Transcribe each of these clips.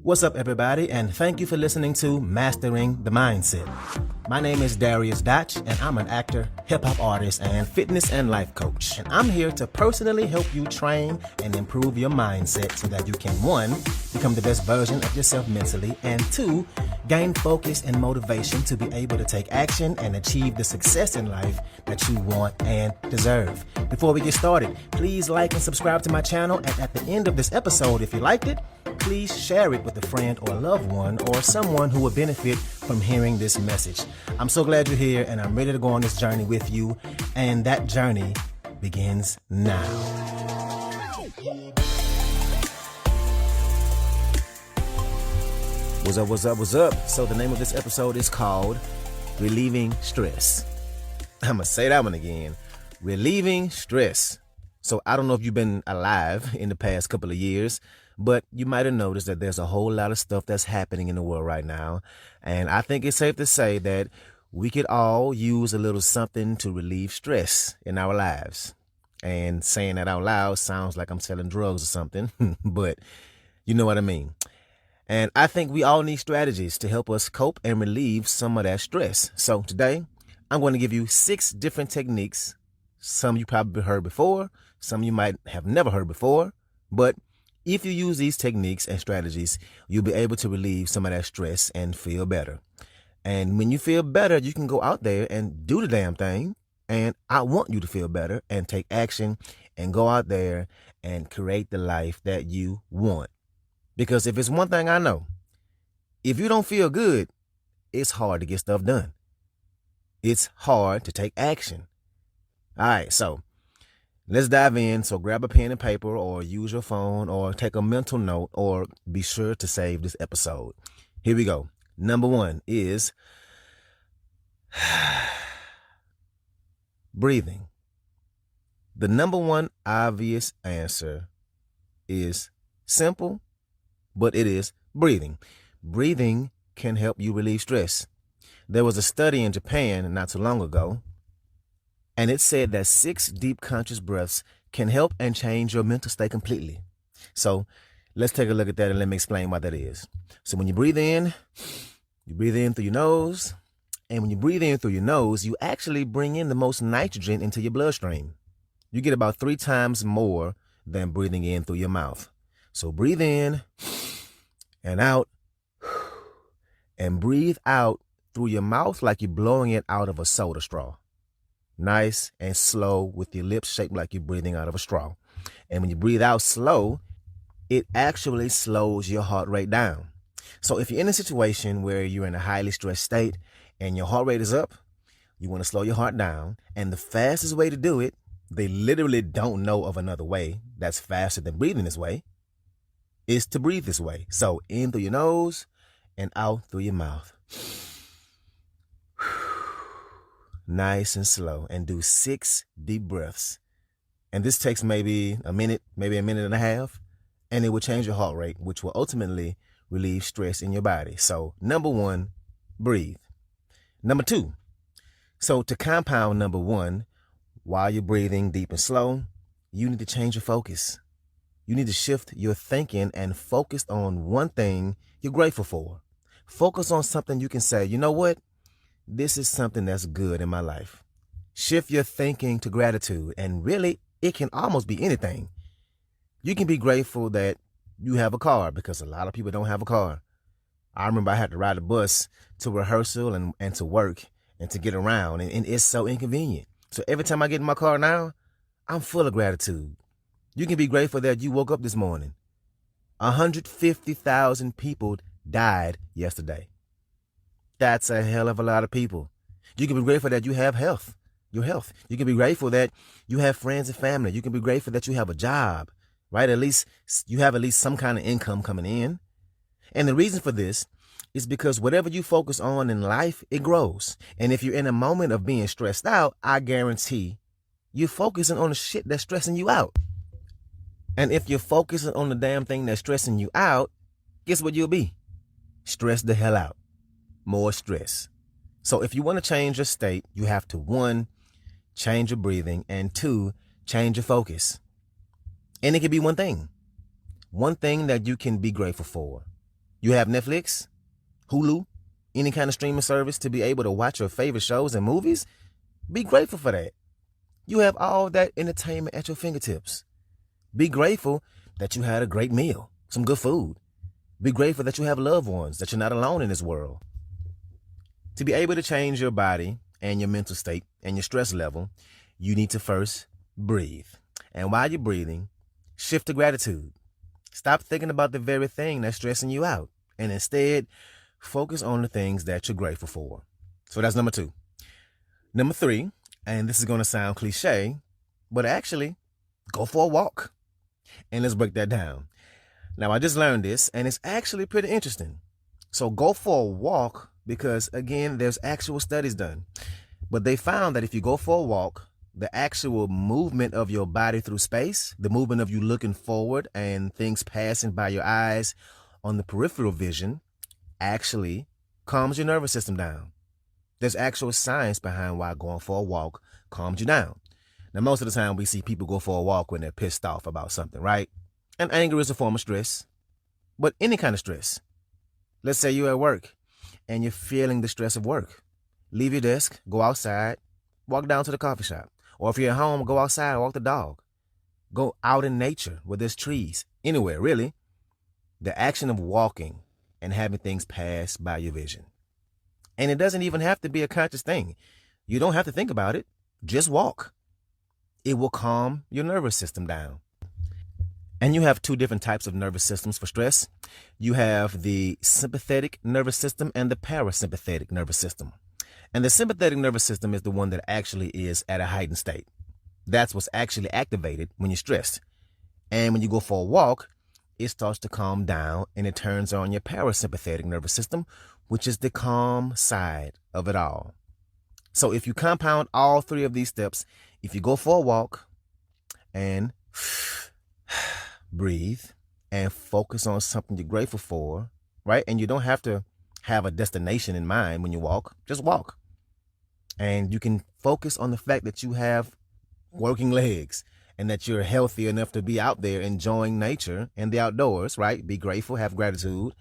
What's up, everybody, and thank you for listening to Mastering the Mindset. My name is dariusdotch, and I'm an actor, hip-hop artist, and fitness and life coach. And I'm here to personally help you train and improve your mindset so that you can, 1, become the best version of yourself mentally, and 2, gain focus and motivation to be able to take action and achieve the success in life that you want and deserve. Before we get started, please like and subscribe to my channel, and at the end of this episode, if you liked it, please share it with a friend or a loved one or someone who will benefit from hearing this message. I'm so glad you're here, and I'm ready to go on this journey with you, and that journey begins now. What's up? So the name of this episode is called Relieving Stress. I'm going to say that one again. Relieving stress. So I don't know if you've been alive in the past couple of years, but you might have noticed that there's a whole lot of stuff that's happening in the world right now. And I think it's safe to say that we could all use a little something to relieve stress in our lives. And saying that out loud sounds like I'm selling drugs or something, but you know what I mean. And I think we all need strategies to help us cope and relieve some of that stress. So today, I'm going to give you 6 different techniques. Some you probably heard before, some you might have never heard before, but if you use these techniques and strategies, you'll be able to relieve some of that stress and feel better. And when you feel better, you can go out there and do the damn thing. And I want you to feel better and take action and go out there and create the life that you want. Because if it's one thing I know, if you don't feel good, it's hard to get stuff done. It's hard to take action. All right, so let's dive in. So grab a pen and paper or use your phone or take a mental note or be sure to save this episode. Here we go. Number 1 is breathing. The number 1 obvious answer is simple, but it is breathing. Breathing can help you relieve stress. There was a study in Japan not too long ago, and it said that 6 deep conscious breaths can help and change your mental state completely. So let's take a look at that and let me explain why that is. So when you breathe in through your nose. And when you breathe in through your nose, you actually bring in the most nitrogen into your bloodstream. You get about 3 times more than breathing in through your mouth. So breathe in and out, and breathe out through your mouth like you're blowing it out of a soda straw. Nice and slow with your lips shaped like you're breathing out of a straw. And when you breathe out slow, it actually slows your heart rate down. So if you're in a situation where you're in a highly stressed state and your heart rate is up, you want to slow your heart down. And the fastest way to do it, they literally don't know of another way that's faster than breathing this way, is to breathe this way. So in through your nose and out through your mouth. Nice and slow, and do 6 deep breaths. And this takes maybe a minute and a half, and it will change your heart rate, which will ultimately relieve stress in your body. So number 1, breathe. Number 2, so to compound number 1, while you're breathing deep and slow, you need to change your focus. You need to shift your thinking and focus on one thing you're grateful for. Focus on something you can say, you know what? This is something that's good in my life. Shift your thinking to gratitude, and really, it can almost be anything. You can be grateful that you have a car, because a lot of people don't have a car. I remember I had to ride a bus to rehearsal and to work and to get around, and it's so inconvenient. So every time I get in my car now, I'm full of gratitude. You can be grateful that you woke up this morning. 150,000 people died yesterday. That's a hell of a lot of people. You can be grateful that you have your health. You can be grateful that you have friends and family. You can be grateful that you have a job, right? At least you have some kind of income coming in. And the reason for this is because whatever you focus on in life, it grows. And if you're in a moment of being stressed out, I guarantee you're focusing on the shit that's stressing you out. And if you're focusing on the damn thing that's stressing you out, guess what you'll be? Stressed the hell out. More stress. So if you want to change your state, you have to 1, change your breathing, and 2, change your focus. And it can be one thing that you can be grateful for. You have Netflix, Hulu, any kind of streaming service to be able to watch your favorite shows and movies. Be grateful for that. You have all that entertainment at your fingertips. Be grateful that you had a great meal, some good food. Be grateful that you have loved ones, that you're not alone in this world. To be able to change your body and your mental state and your stress level, you need to first breathe. And while you're breathing, shift to gratitude. Stop thinking about the very thing that's stressing you out, and instead focus on the things that you're grateful for. So that's number 2. Number 3, and this is going to sound cliche, but actually, go for a walk. And let's break that down. Now, I just learned this, and it's actually pretty interesting. So go for a walk because, again, there's actual studies done. But they found that if you go for a walk, the actual movement of your body through space, the movement of you looking forward and things passing by your eyes on the peripheral vision, actually calms your nervous system down. There's actual science behind why going for a walk calms you down. Now, most of the time we see people go for a walk when they're pissed off about something, right? And anger is a form of stress, but any kind of stress. Let's say you're at work and you're feeling the stress of work. Leave your desk, go outside, walk down to the coffee shop. Or if you're at home, go outside, walk the dog. Go out in nature where there's trees, anywhere, really. The action of walking and having things pass by your vision. And it doesn't even have to be a conscious thing. You don't have to think about it. Just walk. It will calm your nervous system down. And you have 2 different types of nervous systems for stress. You have the sympathetic nervous system and the parasympathetic nervous system. And the sympathetic nervous system is the one that actually is at a heightened state. That's what's actually activated when you're stressed. And when you go for a walk, it starts to calm down and it turns on your parasympathetic nervous system, which is the calm side of it all. So if you compound all 3 of these steps, if you go for a walk and breathe and focus on something you're grateful for, right? And you don't have to have a destination in mind when you walk, just walk. And you can focus on the fact that you have working legs and that you're healthy enough to be out there enjoying nature and the outdoors, right? Be grateful, have gratitude.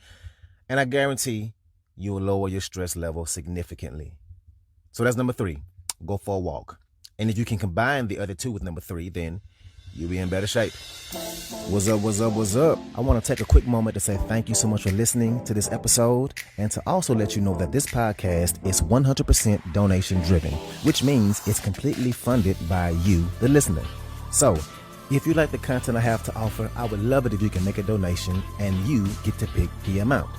And I guarantee you'll lower your stress level significantly. So that's number 3, go for a walk. And if you can combine the other 2 with number 3, then you'll be in better shape. What's up, what's up, what's up? I want to take a quick moment to say thank you so much for listening to this episode and to also let you know that this podcast is 100% donation driven, which means it's completely funded by you, the listener. So if you like the content I have to offer, I would love it if you can make a donation and you get to pick the amount.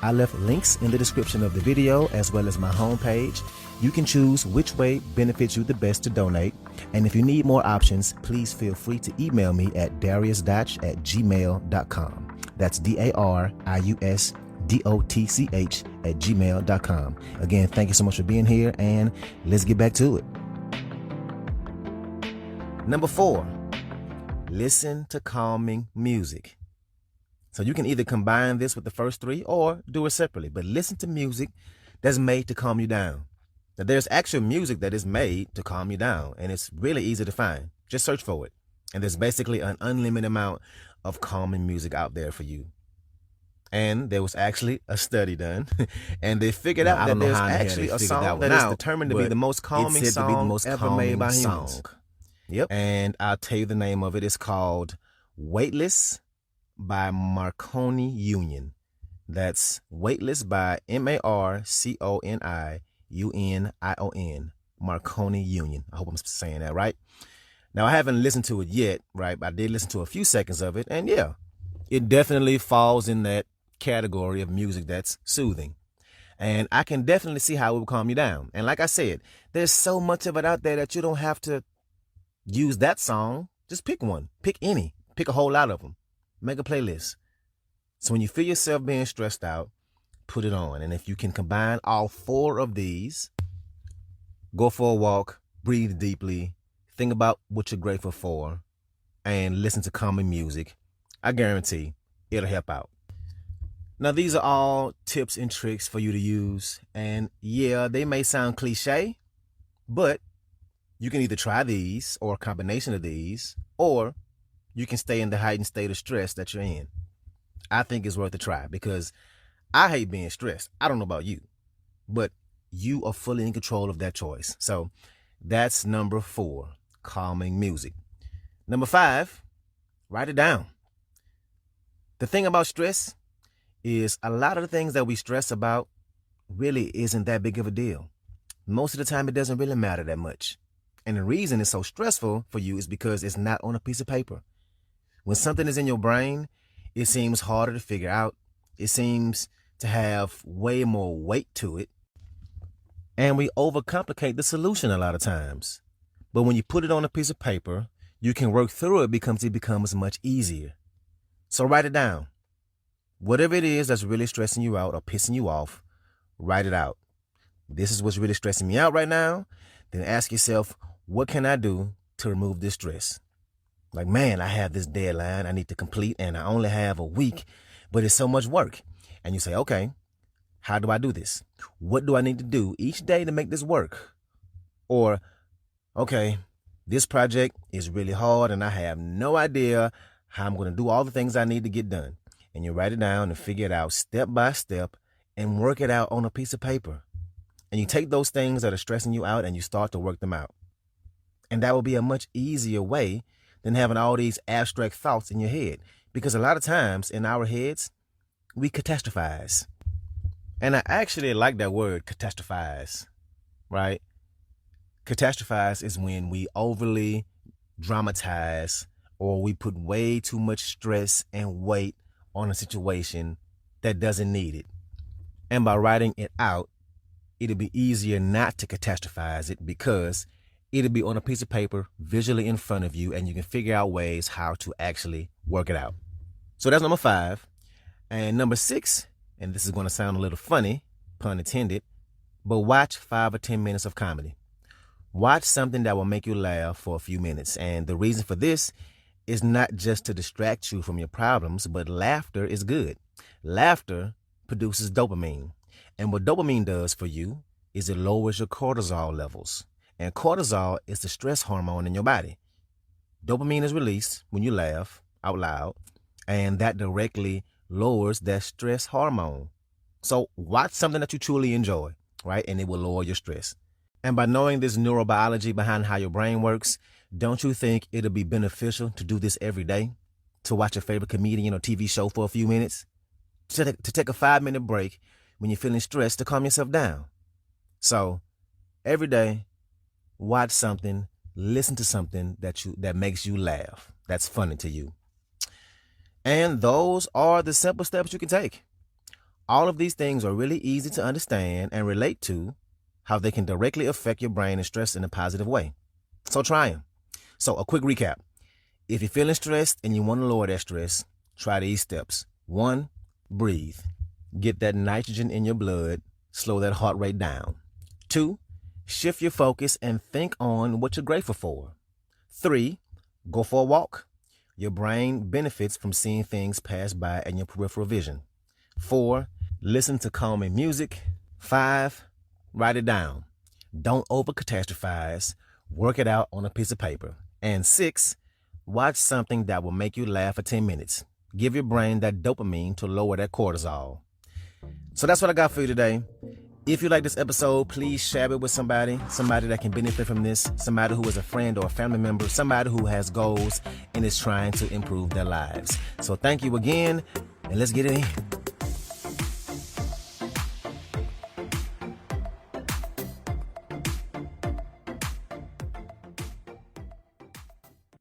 I left links in the description of the video as well as my homepage. You can choose which way benefits you the best to donate. And if you need more options, please feel free to email me at dariusdotch@gmail.com. That's dariusdotch@gmail.com. Again, thank you so much for being here, and let's get back to it. Number 4, listen to calming music. So you can either combine this with the first 3 or do it separately, but listen to music that's made to calm you down. Now, there's actual music that is made to calm you down, and it's really easy to find. Just search for it. And there's basically an unlimited amount of calming music out there for you. And there was actually a study done, and they figured out that there's actually a song that is determined to be the most calming song ever made by humans. Yep. And I'll tell you the name of it. It's called Weightless by Marconi Union. That's Weightless by MARCONIUNION. Marconi Union. I hope I'm saying that right. Now, I haven't listened to it yet, right? I did listen to a few seconds of it, and yeah, it definitely falls in that category of music that's soothing. And I can definitely see how it will calm you down. And like I said, there's so much of it out there that you don't have to use that song. Just pick one. Pick any. Pick a whole lot of them. Make a playlist. So when you feel yourself being stressed out, put it on. And if you can combine all 4 of these, go for a walk, breathe deeply, think about what you're grateful for, and listen to calming music, I guarantee it'll help out. Now, these are all tips and tricks for you to use. And yeah, they may sound cliche, but you can either try these or a combination of these, or you can stay in the heightened state of stress that you're in. I think it's worth a try because I hate being stressed. I don't know about you, but you are fully in control of that choice. So that's number 4, calming music. Number 5, write it down. The thing about stress is a lot of the things that we stress about really isn't that big of a deal. Most of the time, it doesn't really matter that much. And the reason it's so stressful for you is because it's not on a piece of paper. When something is in your brain, it seems harder to figure out. It seems to have way more weight to it. And we overcomplicate the solution a lot of times. But when you put it on a piece of paper, you can work through it because it becomes much easier. So write it down. Whatever it is that's really stressing you out or pissing you off, write it out. This is what's really stressing me out right now. Then ask yourself, what can I do to remove this stress? Like, man, I have this deadline I need to complete and I only have a week, but it's so much work. And you say, okay, how do I do this? What do I need to do each day to make this work? Or, okay, this project is really hard and I have no idea how I'm going to do all the things I need to get done. And you write it down and figure it out step by step and work it out on a piece of paper. And you take those things that are stressing you out and you start to work them out. And that will be a much easier way than having all these abstract thoughts in your head. Because a lot of times in our heads, we catastrophize. And I actually like that word, catastrophize, right? Catastrophize is when we overly dramatize or we put way too much stress and weight on a situation that doesn't need it. And by writing it out, it'll be easier not to catastrophize it because it'll be on a piece of paper visually in front of you and you can figure out ways how to actually work it out. So that's number 5. And number 6, and this is going to sound a little funny, pun intended, but watch 5 or 10 minutes of comedy. Watch something that will make you laugh for a few minutes. And the reason for this is not just to distract you from your problems, but laughter is good. Laughter produces dopamine. And what dopamine does for you is it lowers your cortisol levels. And cortisol is the stress hormone in your body. Dopamine is released when you laugh out loud, and that directly lowers that stress hormone. So watch something that you truly enjoy, right? And it will lower your stress. And by knowing this neurobiology behind how your brain works, don't you think it'll be beneficial to do this every day? To watch your favorite comedian or TV show for a few minutes? To take a 5-minute break when you're feeling stressed to calm yourself down? So every day, watch something, listen to something that makes you laugh, that's funny to you. And those are the simple steps you can take. All of these things are really easy to understand and relate to how they can directly affect your brain and stress in a positive way. So try them. So a quick recap. If you're feeling stressed and you want to lower that stress, try these steps. 1, breathe. Get that nitrogen in your blood. Slow that heart rate down. 2, shift your focus and think on what you're grateful for. 3, go for a walk. Your brain benefits from seeing things pass by in your peripheral vision. 4, listen to calming music. 5, write it down. Don't over-catastrophize. Work it out on a piece of paper. And 6, watch something that will make you laugh for 10 minutes. Give your brain that dopamine to lower that cortisol. So that's what I got for you today. If you like this episode, please share it with somebody that can benefit from this, somebody who is a friend or a family member, somebody who has goals and is trying to improve their lives. So thank you again, and let's get it in.